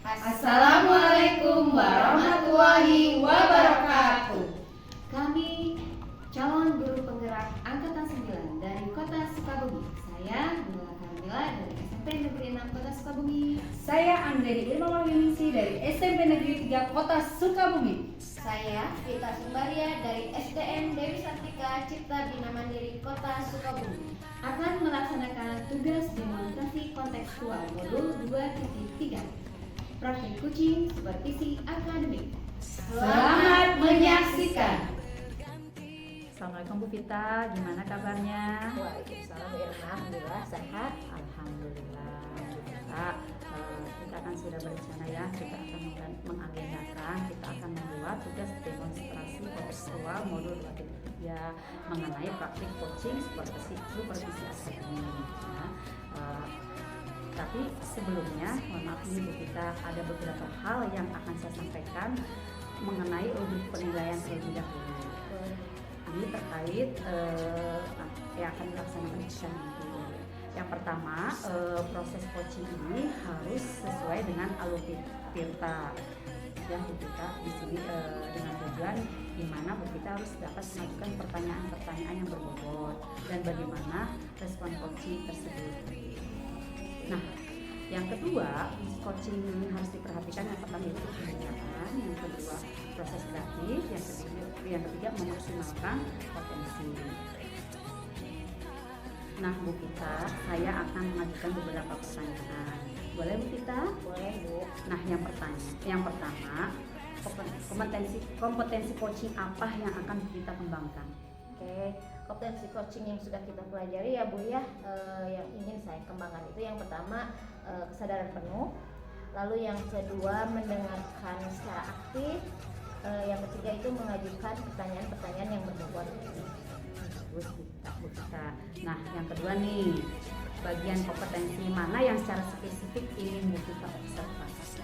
Assalamualaikum warahmatullahi wabarakatuh. Kami calon guru penggerak angkatan 9 dari Kota Sukabumi. Saya Nurul Kamila dari SMP Negeri 6 Kota Sukabumi. Saya Andri Irma Wahyuningsi dari SMP Negeri 3 Kota Sukabumi. Saya Vita Sumbaria dari SDN Dewi Sartika Cipta Bina Mandiri Kota Sukabumi Akan melaksanakan tugas demonstrasi kontekstual modul 2.3 praktik coaching supervisi akademik. Selamat menyaksikan. Assalamualaikum Bu Vita, gimana kabarnya? Waalaikumsalam Bu Irma, alhamdulillah sehat. Alhamdulillah Bu Vita, kita akan sudah berencana ya, kita akan mengagendakan, kita akan membuat tugas demonstrasi kontekstual modul 2.3 mengenai praktik coaching supervisi akademik. Tapi sebelumnya, mohon maaf nih Bu Vita, ada beberapa hal yang akan saya sampaikan mengenai audit penilaian terlebih dahulu. Ini terkait yang akan dilaksanakan kita nanti. Yang pertama, proses coaching ini harus sesuai dengan alur Tirta. Dan Bu Vita di sini dengan tujuan di mana Bu Vita harus dapat mengajukan pertanyaan-pertanyaan yang berbobot dan bagaimana respon coaching tersebut. Nah, yang kedua, coaching harus diperhatikan. Yang pertama itu pembinaan, yang kedua proses kreatif, yang ketiga memaksimalkan potensi. Nah, Bu Vita, saya akan mengajukan beberapa pertanyaan. Boleh Bu Vita? Boleh Bu. Nah, yang pertama, kompetensi coaching apa yang akan Bu Vita kembangkan? Oke, kompetensi coaching yang sudah kita pelajari ya Bu ya, yang ingin saya kembangkan itu yang pertama kesadaran penuh, lalu yang kedua mendengarkan secara aktif, yang ketiga itu mengajukan pertanyaan-pertanyaan yang berbobot. Bu Vita. Nah, yang kedua nih, bagian kompetensi mana yang secara spesifik ingin Bu Vita observasi?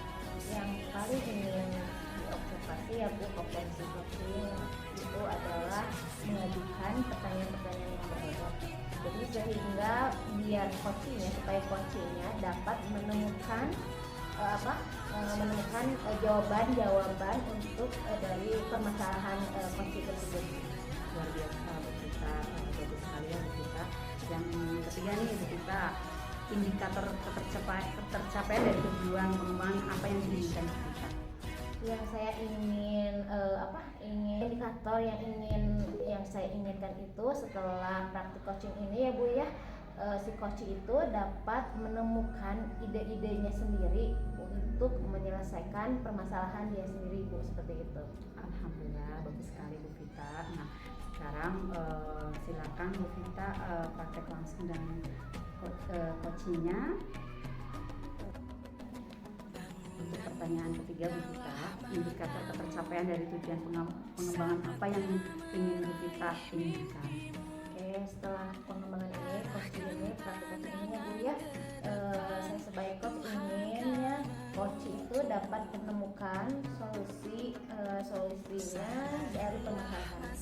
Yang paling ingin diobservasi ya Bu, kompetensi coaching itu adalah mengajukan pertanyaan-pertanyaan yang berbobot. Jadi sehingga biar supaya coachingnya dapat menemukan jawaban-jawaban untuk dari permasalahan coaching tersebut. Luar biasa Bu Vita, bagus sekali ya Bu Vita. Yang ketiga nih Bu Vita, indikator tercapaian dari tujuan pengembangan apa yang diinginkan Bu Vita? Yang saya ingin indikator yang saya inginkan itu setelah praktik coaching ini ya Bu ya, si coach itu dapat menemukan ide-idenya sendiri untuk menyelesaikan permasalahan dia sendiri Bu, seperti itu. Alhamdulillah, bagus sekali Bu Vita. Nah, sekarang silakan Bu Vita praktek langsung dan coachingnya. Untuk pertanyaan ketiga Bu Vita, indikator ketercapaian dari tujuan pengembangan apa yang ingin Bu Vita inginkan? Oke, setelah pengembangan ini, coaching ini, praktik coaching ini ya Bu ya, saya sebagai coach inginnya coach itu dapat menemukan solusinya dari permasalahan dia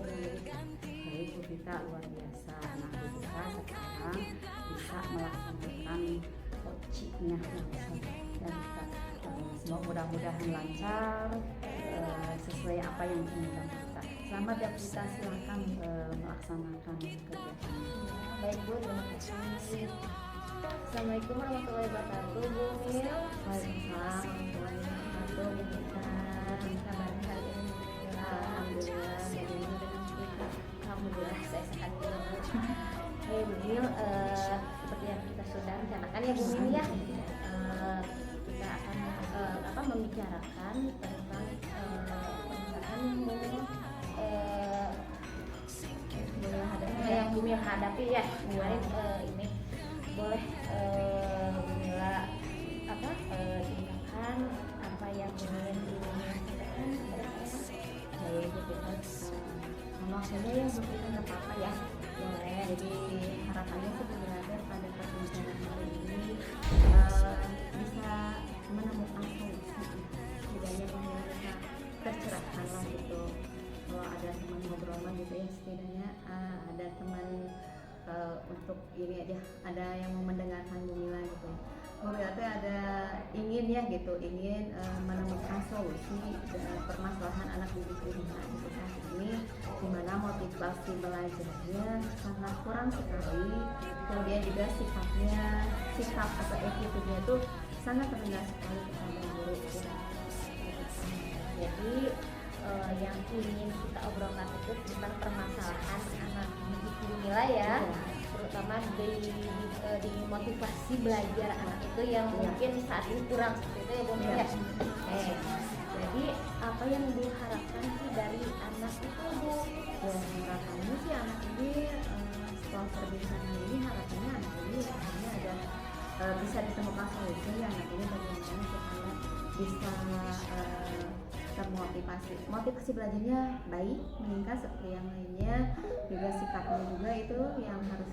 sendiri. Baik Bu Vita, luar biasa. Nah Bu Vita sekarang bisa melaksanakan coachingnya langsung dan kita semoga mudah-mudahan lancar sesuai apa yang diinginkan kita. Selamat ya Bu Vita, silakan melaksanakan kegiatan. Baik Bu, terima kasih. Assalamualaikum warahmatullahi wabarakatuh Bu Mil. Waalaikumsalam warahmatullahi wabarakatuh Bu Vita. Kabar hari ini? Alhamdulillah, bagaimana dengan Bu Vita? Alhamdulillah saya sehat Bu. Bu Mil, seperti yang kita sudah rencanakan ya Bu Mil ya, kita akan membicarakan tentang permasalahan yang Bu Mil hadapi ya kemarin ini. Boleh Bu Mila ceritakan apa yang ingin disampaikan kepada saya? Baik Bu Vita, maksudnya yang Bu Vita nggak apa-apa ya. Boleh. Jadi harapannya sebenarnya pada perbincangan hari ini bisa menemukan solusi, setidaknya pemirsa tercerahkan lah gitu. Kalau ada teman ngobrol lah gitu ya, setidaknya ada teman untuk ini aja, ada yang mau mendengarkan Bu Mila gitu. Bu Yati ada ingin ya gitu, ingin menemukan solusi permasalahan anak didik di rumah gitu kan. Ini dimana motivasi belajarnya sangat kurang sekali, kemudian juga sikap atau attitude-nya itu sangat rendah sekali kepada guru gitu. Jadi yang ingin kita obrolkan itu bukan permasalahan anak didik Bu Mila ya, terutama di motivasi belajar anak itu yang mungkin saat ini kurang seperti itu ya Bu Mila. Jadi apa yang Bu harapkan sih dari anak itu Bu? Ya harapannya sih anak ini setelah perbincangan ini harapannya anak ini akhirnya ada bisa ditemukan solusi ya, anak ini bagaimana supaya bisa motivasi belajarnya baik, meningkat seperti yang lainnya, juga sikapnya juga itu yang harus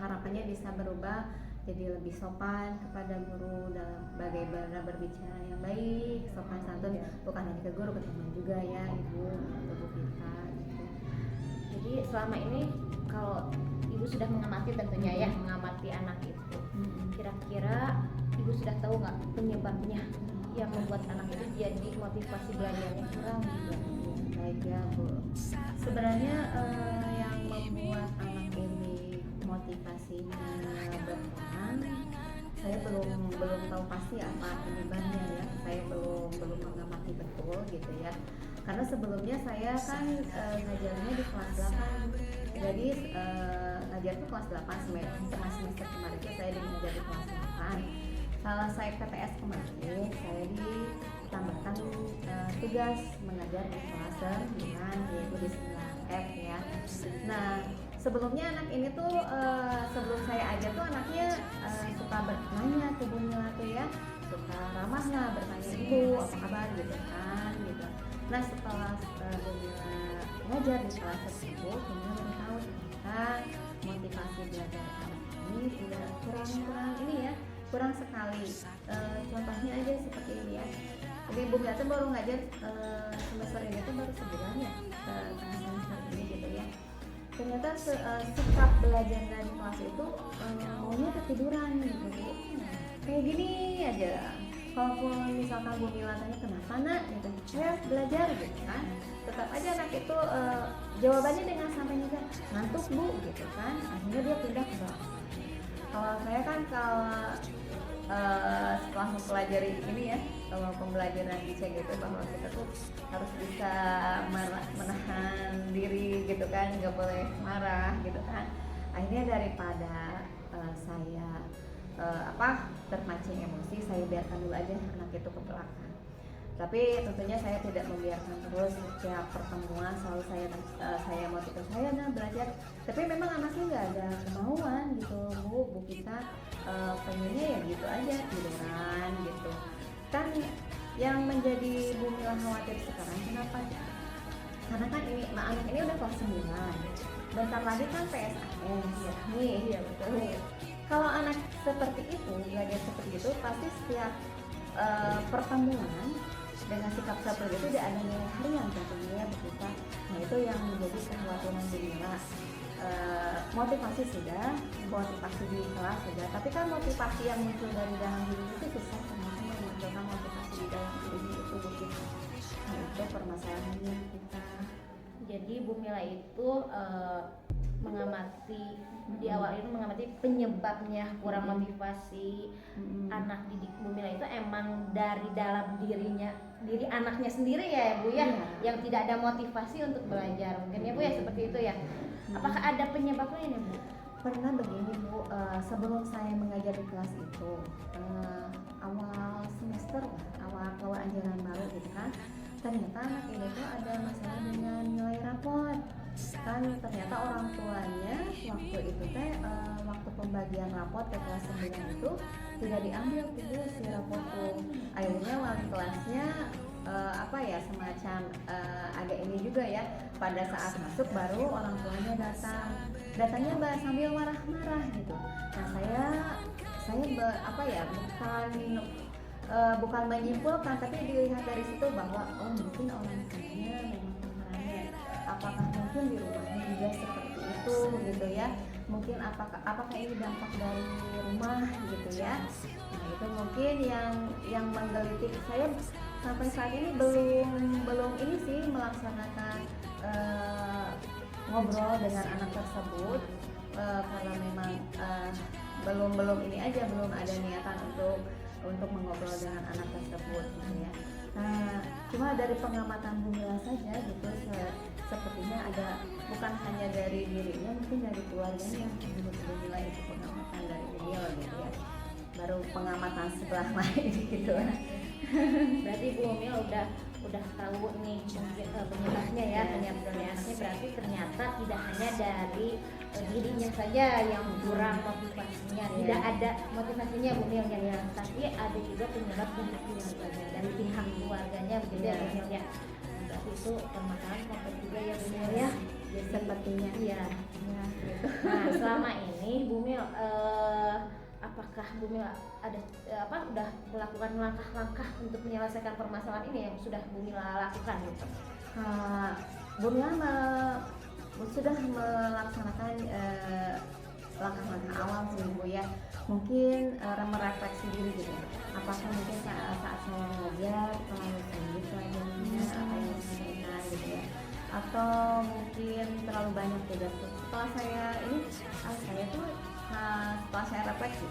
harapannya bisa berubah jadi lebih sopan kepada guru dalam bagaimana berbicara yang baik, sopan santun bukan hanya ke guru, ke teman juga ya, ibu atau bu kita gitu. Jadi selama ini kalau ibu sudah mengamati tentunya ya, mengamati anak itu, kira-kira ibu sudah tahu nggak penyebabnya yang membuat anak itu jadi motivasi belajarnya kurang gitu? Baik ya Bu, sebenarnya yang membuat anak ini motivasinya berkurang, saya belum tahu pasti apa penyebabnya ya, saya belum mengamati betul gitu ya, karena sebelumnya saya kan ngajarnya di kelas 8, jadi ngajar tuh kelas 8 semester kemarin itu saya ngajar di kelas 8. Setelah saya PTS kemarin, saya ditambahkan tugas mengajar di kelas 9 yaitu di 9F ya. Nah sebelumnya anak ini tuh sebelum saya ajar tuh anaknya suka bertanya ke Bu Mila tuh ya, suka ramah lah, bertanya ibu apa kabar gitu kan gitu. Nah setelah Bu Mila ngajar di kelas tersebut, Bu Mila baru tahu ternyata motivasi belajar anak ini tidak kurang ini ya, kurang sekali. Contohnya aja seperti ini ya. Jadi Bu Mila tuh baru ngajar semester ini tuh baru sebulan ya, semester ini gitu ya. Ternyata sikap belajar dari kelas itu maunya ketiduran gitu Bu. Kayak gini aja. Kalaupun misalkan Bu Mila tanya kenapa nak gitu, saya belajar gitu kan, tetap aja anak itu jawabannya dengan santainya aja, ngantuk Bu gitu kan. Akhirnya dia pindah ke bawah. Kalau saya kan setelah mempelajari ini ya, kalau pembelajaran di gitu bahwa kita tuh harus bisa menahan diri gitu kan, nggak boleh marah gitu kan. Akhirnya daripada saya terpancing emosi, saya biarkan dulu aja anak itu ke belakang. Tapi tentunya saya tidak membiarkan terus, setiap pertemuan selalu saya motivasi saya belajar. Tapi memang anaknya nggak ada kemauan gitu Bu kita pengennya ya gitu aja tiduran gitu. Kan yang menjadi Bu Mila khawatir sekarang kenapa? Karena kan ini anak ini udah kelas 9, bentar lagi kan PSAS ya nih. Iya betul. Kalau anak seperti itu belajar seperti itu pasti setiap pertemuan dengan sikap seperti itu tidak ada nilai harian tentunya kita. Nah itu yang menjadi kekhawatiran Bu Mila. Motivasi sudah, motivasi di kelas sudah, tapi kan motivasi yang muncul dari dalam diri itu susah ternyata memunculkan motivasi di dalam diri itu begitu. Nah itu permasalahannya kita. Jadi Bu Mila itu mengamati di awal itu mengamati penyebabnya kurang motivasi anak didik Bu Mila itu emang dari dalam diri anaknya sendiri ya Bu ya, yang tidak ada motivasi untuk belajar mungkin ya Bu ya, seperti itu ya. Apakah ada penyebab lain ya Bu? Pernah begini Bu, sebelum saya mengajar di kelas itu awal semester awal ajaran baru gitu kan, ternyata anak ini tuh ada masalah dengan nilai raport kan. Ternyata orang tuanya waktu itu waktu pembagian raport ke kelas 9 itu tidak diambil tuh si raport tuh. Akhirnya wali kelasnya semacam agak ini juga ya, pada saat masuk baru orang tuanya datangnya sambil marah-marah gitu. Nah saya bukan menyimpulkan, tapi dilihat dari situ bahwa mungkin orang tuanya memang marahnya, apakah mungkin di rumahnya juga seperti itu gitu ya. mungkin apakah ini dampak dari rumah gitu ya. Nah itu mungkin yang menggelitik saya sampai saat ini belum ini sih melaksanakan ngobrol dengan anak tersebut karena memang belum ini aja, belum ada niatan untuk mengobrol dengan anak tersebut gitu ya. Nah, cuma dari pengamatan Bu Mila saja gitu, sepertinya ada bukan hanya dari dirinya, mungkin dari keluarganya. Menurut Bu Mila itu pengamatan dari Bu Mila gitu ya. Baru pengamatan sebelah lain gitu. Berarti Bu Mil udah tahu nih penyebabnya ya, penyebabnya anaknya, berarti ternyata tidak hanya dari dirinya saja yang kurang motivasinya, tidak ada motivasinya Bu Mil ya, tapi ada juga penyebab dari pihak keluarganya begitu ya Bu Mil ya. Berarti itu permasalahan kompleks juga ya Bu Mil ya. Jadi sepertinya Iya. gitu. Nah selama ini Bu Mil apakah Bu Mil ada udah melakukan langkah-langkah untuk menyelesaikan permasalahan ini yang sudah Bu Mil lakukan gitu? Bu Mila sudah melaksanakan langkah-langkah awal sih Bu ya. Mungkin merefleksi diri gitu. Apakah mungkin saat saya ngajar terlalu sedikit pelajarannya apa yang disampaikan gitu ya, atau mungkin terlalu banyak tugas. Setelah saya tuh setelah saya refleksi,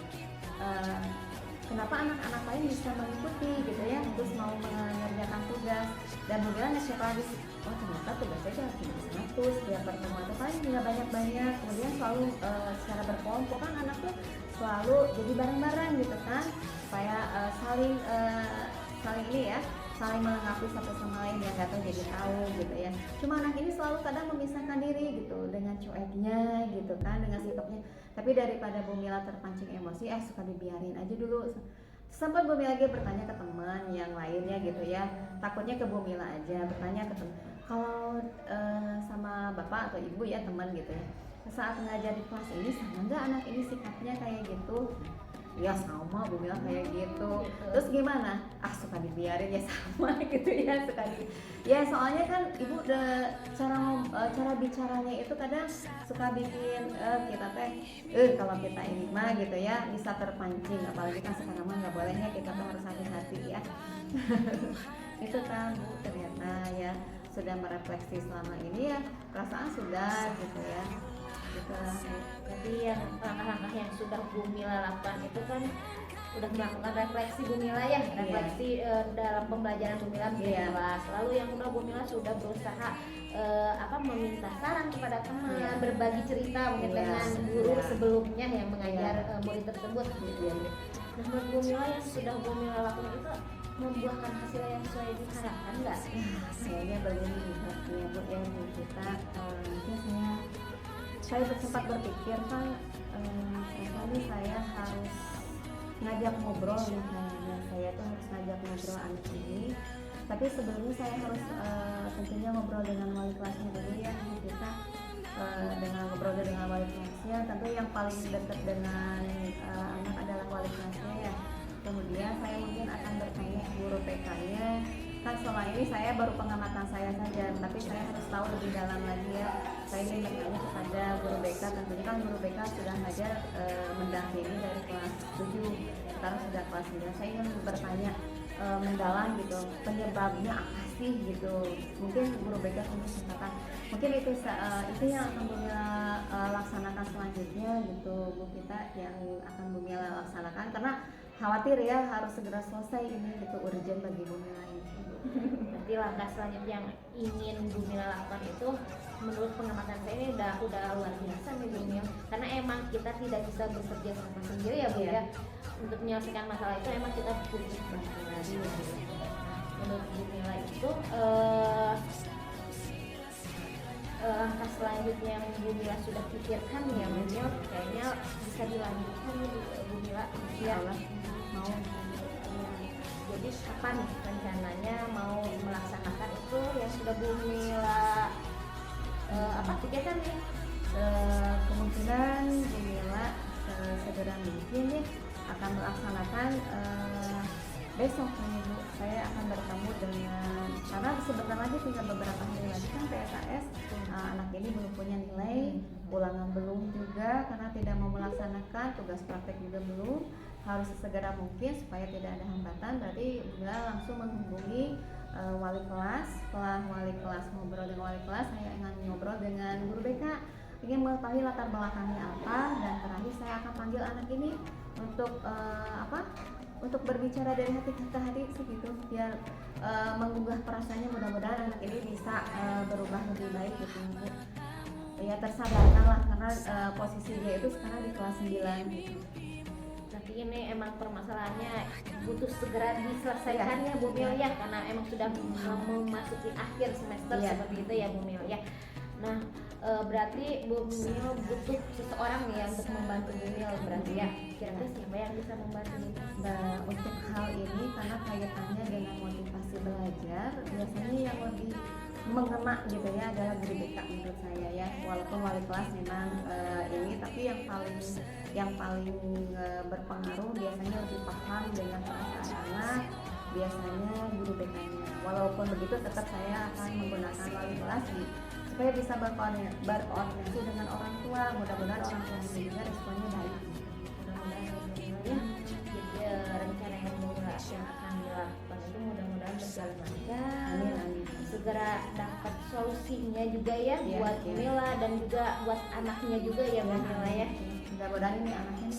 kenapa anak-anak lain bisa mengikuti gitu ya, terus mau mengerjakan tugas, dan Bu Mila ngecek lagi, oh ternyata tugasnya cuma 100, dia pertemuan itu paling nggak banyak-banyak. Kemudian selalu secara berkelompok kan anak tuh selalu jadi bareng-bareng gitu kan, supaya saling ini ya, saling melengkapi satu sama lain, yang nggak tahu jadi tahu gitu ya. Cuma anak ini selalu kadang memisahkan diri gitu dengan cueknya gitu kan, dengan sikapnya. Tapi daripada Bu Mila terpancing emosi, suka dibiarin aja dulu. Sempat Bu Mila lagi bertanya ke teman yang lainnya gitu ya, takutnya ke Bu Mila aja, bertanya ke teman. Kalau sama bapak atau ibu ya, teman gitu ya, saat ngajar di kelas ini sama nggak anak ini sikapnya kayak gitu? Ya sama Bu Mila kayak gitu. Terus gimana? Suka dibiarin ya sama gitu ya, ya soalnya kan ibu udah cara bicaranya itu kadang suka bikin kita kalau kita ini mah gitu ya bisa terpancing, apalagi kan sekarang mah nggak bolehnya, kita tuh harus hati-hati ya. Itu kan Bu ternyata ya sudah merefleksi selama ini ya, perasaan sudah gitu ya. Jadi yang langkah-langkah yang sudah Bu Mila lakukan itu kan udah melakukan refleksi Bu Mila ya, refleksi dalam pembelajaran Bu Mila di kelas. Lalu yang kedua Bu Mila sudah berusaha meminta saran kepada teman, berbagi cerita mungkin dengan guru sebelumnya yang mengajar murid tersebut gitu ya. Nah menurut Bu Mila yang sudah Bu Mila lakukan itu membuahkan hasil yang sesuai diharapkan nggak? Kayaknya belum artinya Bu ya, kita mungkin saya sempat berpikir kan kali saya harus ngajak ngobrol nih, saya tuh harus ngajak ngobrol anak ini. Tapi sebelumnya saya harus tentunya ngobrol dengan wali kelasnya dulu ya, kita dengan ngobrol dengan wali kelasnya. Tentu yang paling dekat dengan anak adalah wali kelasnya ya. Kemudian saya mungkin akan bertanya guru PK-nya. Kan selama ini saya baru pengamatan saya saja, tapi saya harus tahu lebih dalam lagi ya. Saya ingin bertanya kepada guru BK, tentunya kan guru BK sudah ngajar mendampingi dari kelas 7, sekarang sudah kelas 9. Saya ingin bertanya mendalam gitu, penyebabnya apa sih gitu. Mungkin guru BK katakan, mungkin itu yang akan Bu Mila laksanakan selanjutnya gitu, Bu, kita yang akan Bu Mila laksanakan karena khawatir ya harus segera selesai ini gitu, urgent bagi Bu Mila ini. Berarti langkah selanjutnya yang ingin Bu Mila lakukan itu menurut pengamatan saya ini udah luar biasa nih Bu Mila, karena emang kita tidak bisa bekerja sama sendiri ya Bu ya. Untuk menyelesaikan masalah itu emang kita butuh bantuan lagi ya Bu. Menurut Bu Mila itu langkah selanjutnya yang Bu Mila sudah pikirkan ya Bu Mila, kayaknya bisa dilanjutkan nih Bu Mila ya. Mau jadi kapan rencananya mau melaksanakan itu yang sudah Bu Mila pikirkan nih? Kemungkinan Bu Mila segera mungkin nih akan melaksanakan besok nih Bu, saya akan bertemu dengan, karena sebentar lagi tinggal beberapa hari lagi kan PSAS, anak ini belum punya nilai, ulangan belum juga karena tidak mau melaksanakan tugas praktek juga belum, harus segera mungkin supaya tidak ada hambatan. Berarti beliau langsung menghubungi wali kelas. Setelah wali kelas ngobrol dengan wali kelas, saya ingin ngobrol dengan guru BK, ingin mengetahui latar belakangnya apa, dan terakhir saya akan panggil anak ini untuk untuk berbicara dari hati ke hati segitu, biar menggugah perasaannya. Mudah-mudahan anak ini bisa berubah lebih baik gitu Bu. Ya tersadarkan lah, karena posisi dia itu sekarang di kelas 9 gitu. Berarti ini emang permasalahannya butuh segera diselesaikannya Bu Mil ya, karena emang sudah memasuki akhir semester seperti itu ya Bu Mil ya. Nah berarti Bu Mil butuh seseorang nih ya untuk membantu Bu Mil berarti ya. Kira-kira siapa yang bisa membantu Bu Mil? Nah, untuk hal ini karena kaitannya dengan motivasi belajar, biasanya yang lebih mengena gitu ya adalah guru BK menurut saya ya. Walaupun wali kelas memang ini, tapi yang paling berpengaruh biasanya lebih paham dengan perasaan anak, biasanya guru BK-nya. Walaupun begitu tetap saya akan menggunakan wali kelas supaya bisa berkoordinasi dengan orang tua. Mudah-mudahan orang tua juga responnya baik. Ya, jadi rencana yang akan dilakukan itu mudah-mudahan berjalan lancar. Amin. Segera dapat solusinya juga ya, buat ya. Mila dan juga buat anaknya juga ya Bu Mila ya. Mudah-mudahan ini anaknya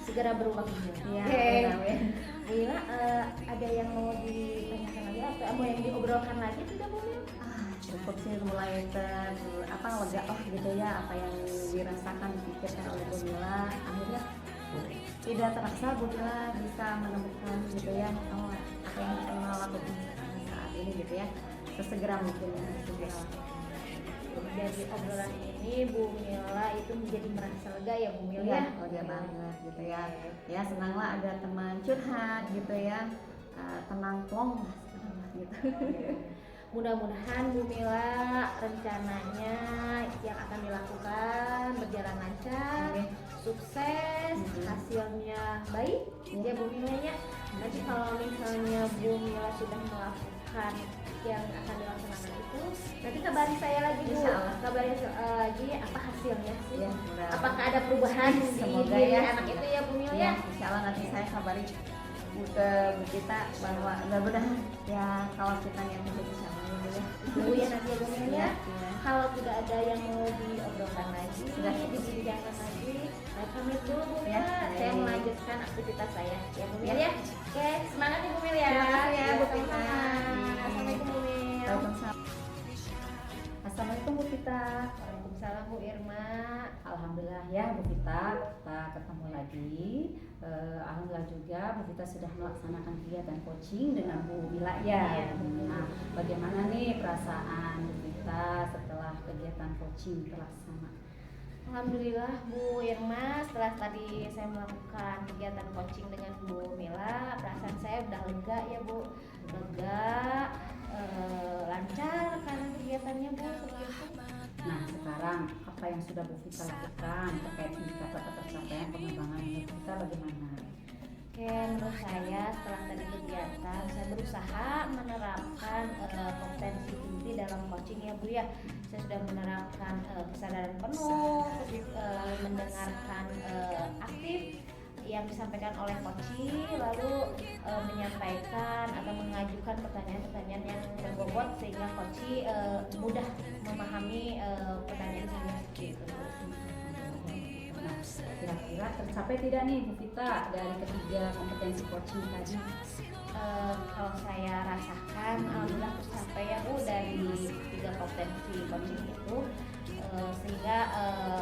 Segera berubah. Ya, Oke. Mila ada yang mau ditanyakan lagi atau mau yang diobrolkan lagi tidak Bu Mila? Cukup sih, mulai lega gitu ya apa yang dirasakan dipikirkan oleh Bu Mila. Akhirnya tidak terasa Bu Mila bisa menemukan gitu ya apa yang kita lakukan saat ini gitu ya, sesegera mungkin ya, segera. Dari obrolan ini Bu Mila itu menjadi merasa lega ya Bu Mila Ya, ya. lega banget gitu ya. Ya senanglah ada teman curhat gitu ya, tenang plong lah sekarang gitu. Mudah-mudahan Bu Mila rencananya yang akan dilakukan berjalan lancar, sukses, hasilnya baik ya Bu Mila ya. Nanti kalau misalnya Bu Mila sudah melakukan yang akan dilaksanakan itu, nanti kabari saya lagi Bu. Insyaallah. Kabari lagi apa hasilnya sih? Ya, Apakah ada perubahan di Semoga diri ya. anak itu ya Bu Mila ya, ya? insyaallah nanti saya kabari ke Bu kita bahwa mudah-mudahan ya kalau kita yang bisa Tunggu ya nanti ya Bu Mila ya. Iya. Kalau tidak ada yang mau diobrolkan lagi, Sudah. dibincangkan lagi, saya pamit dulu Bu Mila. Ya, Saya baik. melanjutkan aktivitas saya ya Bu Mila ya. Oke, semangat ya Bu Mila ya. Terima kasih ya, Bu Pita. Sama-sama. Assalamualaikum Bu Mila. Waalaikumsalam. Assalamualaikum Bu Pita. Waalaikumsalam Bu Irma. Alhamdulillah ya Bu Vita, kita ketemu lagi. Alhamdulillah juga Bu Vita sudah melaksanakan kegiatan coaching dengan Bu Mila ya. Iya. Nah, bagaimana nih perasaan Bu Vita setelah kegiatan coaching terlaksana? Alhamdulillah Bu Irma, setelah tadi saya melakukan kegiatan coaching dengan Bu Mila, perasaan saya udah lega ya Bu. Lega, lancar karena kegiatannya Bu seperti itu. Nah, sekarang apa yang sudah Bu Vita lakukan terkait indikator tercapaian pengembangan Bu Vita bagaimana? Oke, menurut saya setelah tadi kegiatan saya berusaha menerapkan kompetensi inti dalam coaching ya Bu ya. Saya sudah menerapkan kesadaran penuh, mendengarkan aktif yang disampaikan oleh coaching, lalu menyampaikan atau mengajukan pertanyaan-pertanyaan yang berbobot sehingga coaching mudah memahami pertanyaan saya seperti itu. Nah, kira-kira tercapai tidak nih Bu Vita dari ketiga kompetensi coaching tadi? Kalau saya rasakan alhamdulillah tercapai ya Bu dari 3 kompetensi coaching itu, sehingga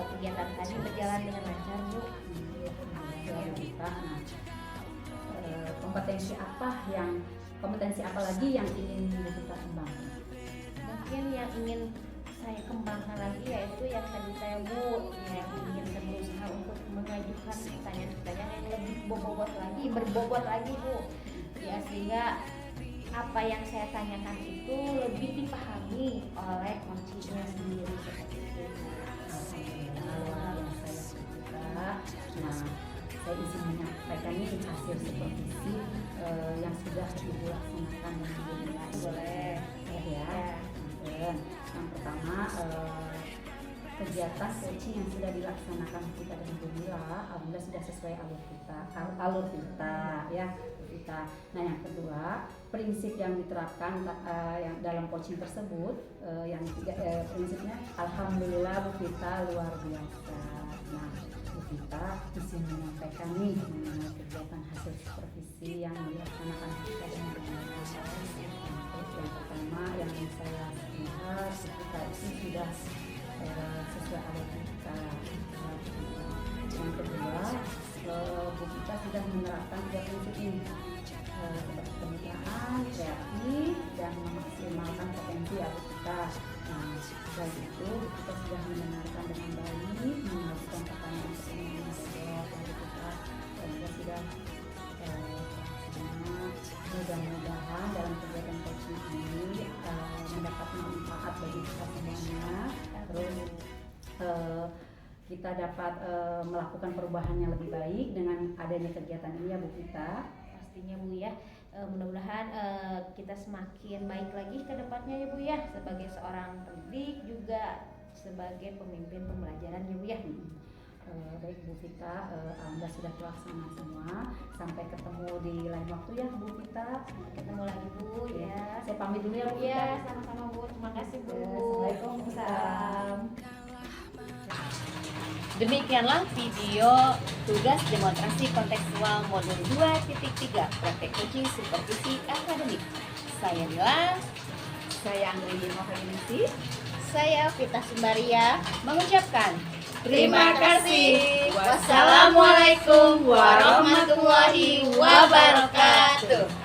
kegiatan tadi berjalan dengan lancar Bu. Bu Vita, nah, kompetensi apa lagi yang ingin Bu Vita kembangkan? Mungkin yang ingin saya kembangkan lagi yaitu yang tadi saya Bu, yang ingin saya berusaha untuk mengajukan pertanyaan-pertanyaan yang lebih berbobot lagi Bu, ya sehingga apa yang saya tanyakan itu lebih dipahami oleh coachingnya sendiri seperti itu. Alhamdulillah luar biasa ya Bu Vita. Nah, saya izin menyampaikan menyampaikan ini hasil supervisi yang sudah Ibu laksanakan dengan Bu Mila. Boleh. Ya. Yang pertama kegiatan coaching yang sudah dilaksanakan kita dengan Bu Mila, alhamdulillah sudah sesuai alur kita ya kita. Nah yang kedua, prinsip yang diterapkan yang dalam coaching tersebut yang ketiga prinsipnya alhamdulillah Bu Vita luar biasa. Nah Bu Vita bisa menyampaikan nih mengenai kegiatan hasil supervisi yang dilaksanakan kita dengan Bu Mila. Yang pertama yang saya lihat Bu Vita itu sudah sesuai alur kita. Yang kedua, Bu Vita sudah menerapkan 3 prinsip ini seperti kemitraan, kreatif, dan memaksimalkan potensi Bu Vita. Nah, dari itu kita sudah mendengarkan dengan baik, melakukan pertanyaan-pertanyaan yang Bu Vita, dan kita sudah mudah-mudahan dalam kegiatan coaching ini mendapat manfaat bagi kita semuanya. Terus kita dapat melakukan perubahan yang lebih baik dengan adanya kegiatan ini ya Bu Vita. Pastinya Bu ya, mudah-mudahan kita semakin baik lagi ke depannya ya Bu ya, sebagai seorang pendidik juga sebagai pemimpin pembelajaran ya Bu ya. Baik Bu Vita, alhamdulillah sudah terlaksana semua. Sampai ketemu di lain waktu ya Bu Vita. Ketemu lagi Bu ya. Saya pamit dulu ya Bu Vita. Ya, sama-sama Bu. Terima kasih Bu. Assalamualaikum. Waalaikumsalam. Demikianlah video tugas demonstrasi kontekstual modul 2.3 praktek coaching supervisi akademik. Saya Mila, Saya Anggreni Mohamed. saya Vita Sumbaria mengucapkan terima kasih. Wassalamualaikum warahmatullahi wabarakatuh.